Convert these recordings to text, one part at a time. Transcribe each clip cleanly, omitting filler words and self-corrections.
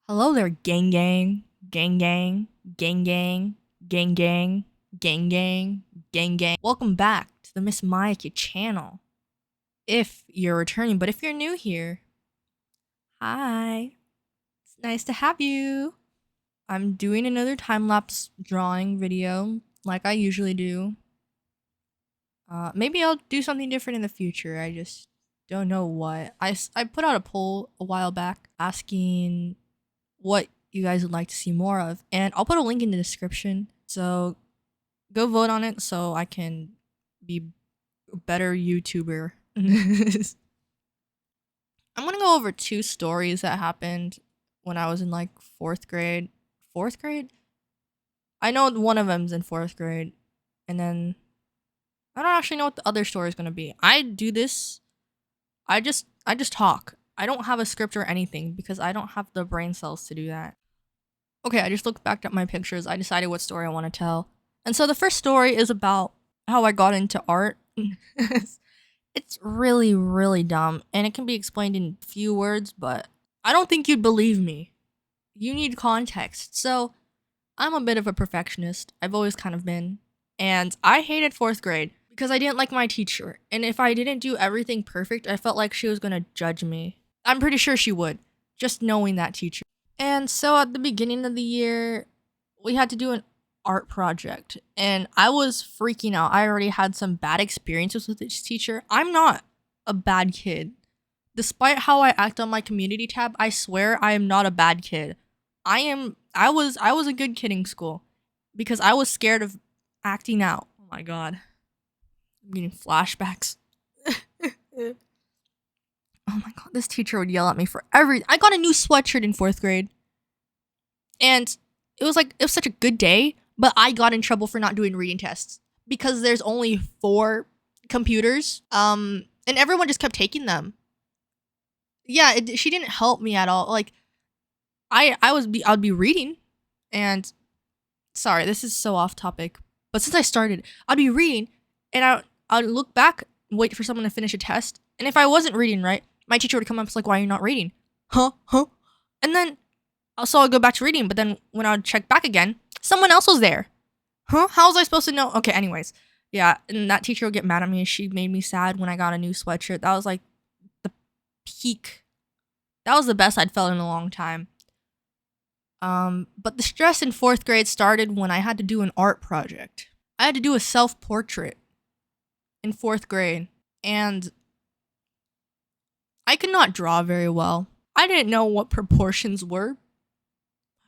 Hello there, gang gang, gang gang, gang gang, gang gang, gang gang, gang gang. Welcome back to the Miss Myaky channel. If you're returning, but if you're new here, hi. It's nice to have you. I'm doing another time-lapse drawing video like I usually do. Maybe I'll do something different in the future. I just don't know what. I put out a poll a while back asking what you guys would like to see more of, and I'll put a link in the description, so go vote on it so I can be a better YouTuber. I'm gonna go over two stories that happened when I was in like fourth grade. Fourth grade? I know one of them's in fourth grade, and then I don't actually know what the other story is gonna be. I do this. I just talk. I don't have a script or anything because I don't have the brain cells to do that. Okay, I just looked back at my pictures. I decided what story I want to tell. And so the first story is about how I got into art. It's really, really dumb, and it can be explained in few words, but I don't think you'd believe me. You need context. So, I'm a bit of a perfectionist. I've always kind of been. And I hated fourth grade because I didn't like my teacher. And if I didn't do everything perfect, I felt like she was gonna judge me. I'm pretty sure she would, just knowing that teacher. And so at the beginning of the year, we had to do an art project, and I was freaking out. I already had some bad experiences with this teacher. I'm not a bad kid. Despite how I act on my community tab, I swear I am not a bad kid. I was a good kid in school because I was scared of acting out. Oh my god. I'm getting flashbacks. Oh my god, this teacher would yell at me for everything. I got a new sweatshirt in fourth grade. And it was such a good day, but I got in trouble for not doing reading tests because there's only 4 computers. And everyone just kept taking them. Yeah, she didn't help me at all. Like I'd be reading, and sorry, this is so off topic, but since I started, I'd be reading and I'd look back and wait for someone to finish a test. And if I wasn't reading right, my teacher would come up and like, "Why are you not reading?" Huh? And then so I'd go back to reading, but then when I'd check back again, someone else was there. Huh? How was I supposed to know? Okay, anyways. Yeah, and that teacher would get mad at me. She made me sad when I got a new sweatshirt. That was like the peak. That was the best I'd felt in a long time. But the stress in fourth grade started when I had to do an art project. I had to do a self-portrait in fourth grade, and I could not draw very well. I didn't know what proportions were.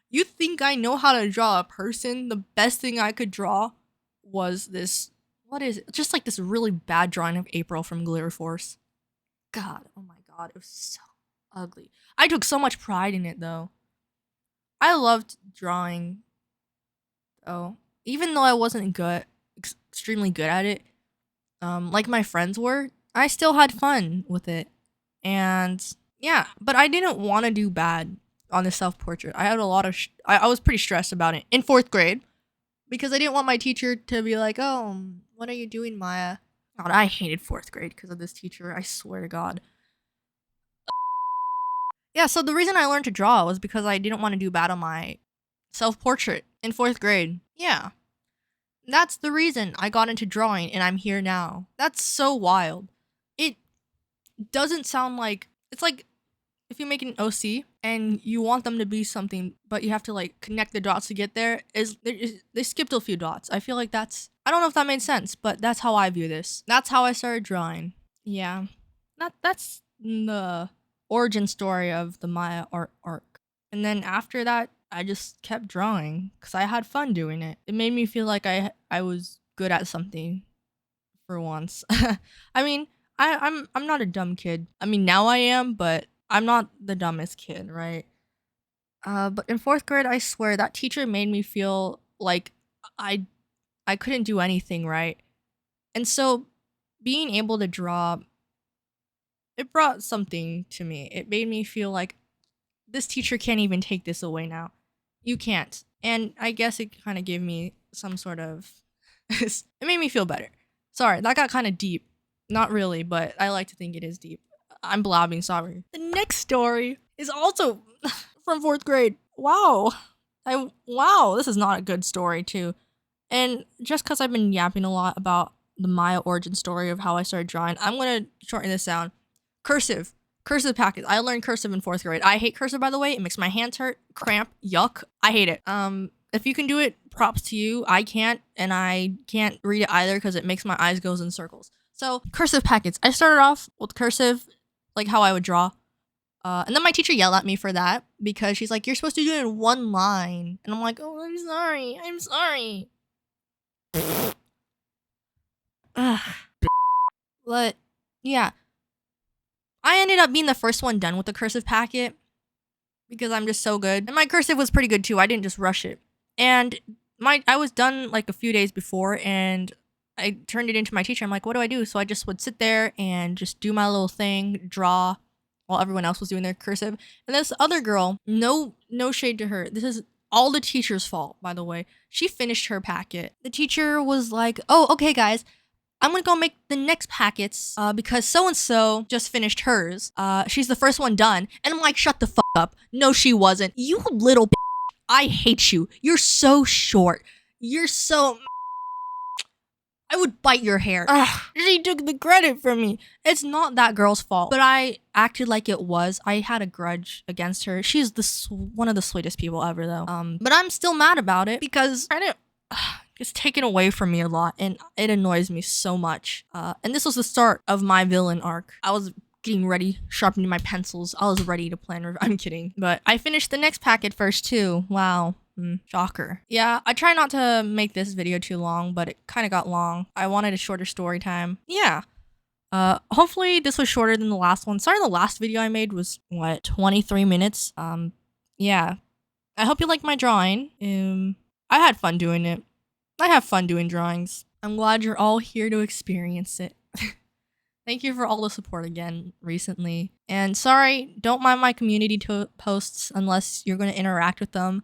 You think I know how to draw a person? The best thing I could draw was this. What is it? Just like this really bad drawing of April from Glitter Force. God, oh my god, it was so ugly. I took so much pride in it though. I loved drawing. Oh, even though I wasn't extremely good at it, like my friends were, I still had fun with it. And yeah, but I didn't want to do bad on the self portrait. I had a lot of I was pretty stressed about it in fourth grade because I didn't want my teacher to be like, "Oh, what are you doing, Maya?" God, I hated fourth grade because of this teacher. I swear to God. Yeah, so the reason I learned to draw was because I didn't want to do bad on my self portrait in fourth grade. Yeah, that's the reason I got into drawing, and I'm here now. That's so wild. It doesn't sound like it's like if you make an OC and you want them to be something, but you have to like connect the dots to get there, they skipped a few dots. I feel like I don't know if that made sense, but that's how I view this. That's how I started drawing. Yeah. That's the origin story of the Maya art arc. And then after that, I just kept drawing because I had fun doing it. It made me feel like I was good at something for once. I mean, I'm not a dumb kid. I mean, now I am, but I'm not the dumbest kid, right? But in fourth grade, I swear that teacher made me feel like I I couldn't do anything right. And so being able to draw, it brought something to me. It made me feel like this teacher can't even take this away now. You can't. And I guess it kind of gave me some sort of it made me feel better. Sorry, that got kind of deep. Not really, but I like to think it is deep. I'm blabbing, sorry. The next story is also from 4th grade. Wow. Wow, this is not a good story too. And just because I've been yapping a lot about the Maya origin story of how I started drawing, I'm gonna shorten this down. Cursive. Cursive packets. I learned cursive in 4th grade. I hate cursive, by the way. It makes my hands hurt, cramp, yuck. I hate it. If you can do it, props to you. I can't, and I can't read it either because it makes my eyes go in circles. So, cursive packets. I started off with cursive, like how I would draw. And then my teacher yelled at me for that because she's like, you're supposed to do it in one line. And I'm like, oh, I'm sorry. I'm sorry. But, yeah. I ended up being the first one done with the cursive packet because I'm just so good. And my cursive was pretty good too. I didn't just rush it. And I was done like a few days before and I turned it into my teacher. I'm like, what do I do? So I just would sit there and just do my little thing, draw while everyone else was doing their cursive. And this other girl, no shade to her. This is all the teacher's fault, by the way. She finished her packet. The teacher was like, oh, okay, guys. I'm gonna go make the next packets because so-and-so just finished hers. She's the first one done. And I'm like, shut the fuck up. No, she wasn't. You little bitch. I hate you. You're so short. You're so... I would bite your hair. Ugh, she took the credit from me. It's not that girl's fault, but I acted like it was. I had a grudge against her. She's one of the sweetest people ever, though. But I'm still mad about it because credit is taken away from me a lot, and it annoys me so much. And this was the start of my villain arc. I was getting ready, sharpening my pencils. I was ready to plan. I'm kidding, but I finished the next packet first too. Wow. Shocker. Yeah, I try not to make this video too long, but it kind of got long. I wanted a shorter story time. Yeah. Hopefully this was shorter than the last one. Sorry, the last video I made was, what, 23 minutes? Yeah. I hope you liked my drawing. I had fun doing it. I have fun doing drawings. I'm glad you're all here to experience it. Thank you for all the support again recently. And sorry, don't mind my community posts unless you're going to interact with them.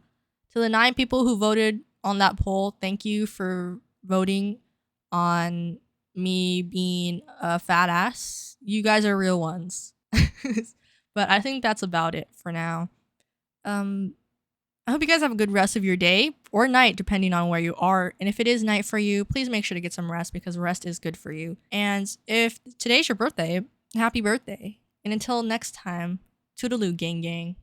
To the 9 people who voted on that poll, thank you for voting on me being a fat ass. You guys are real ones. But I think that's about it for now. I hope you guys have a good rest of your day or night, depending on where you are. And if it is night for you, please make sure to get some rest because rest is good for you. And if today's your birthday, happy birthday. And until next time, toodaloo, gang gang.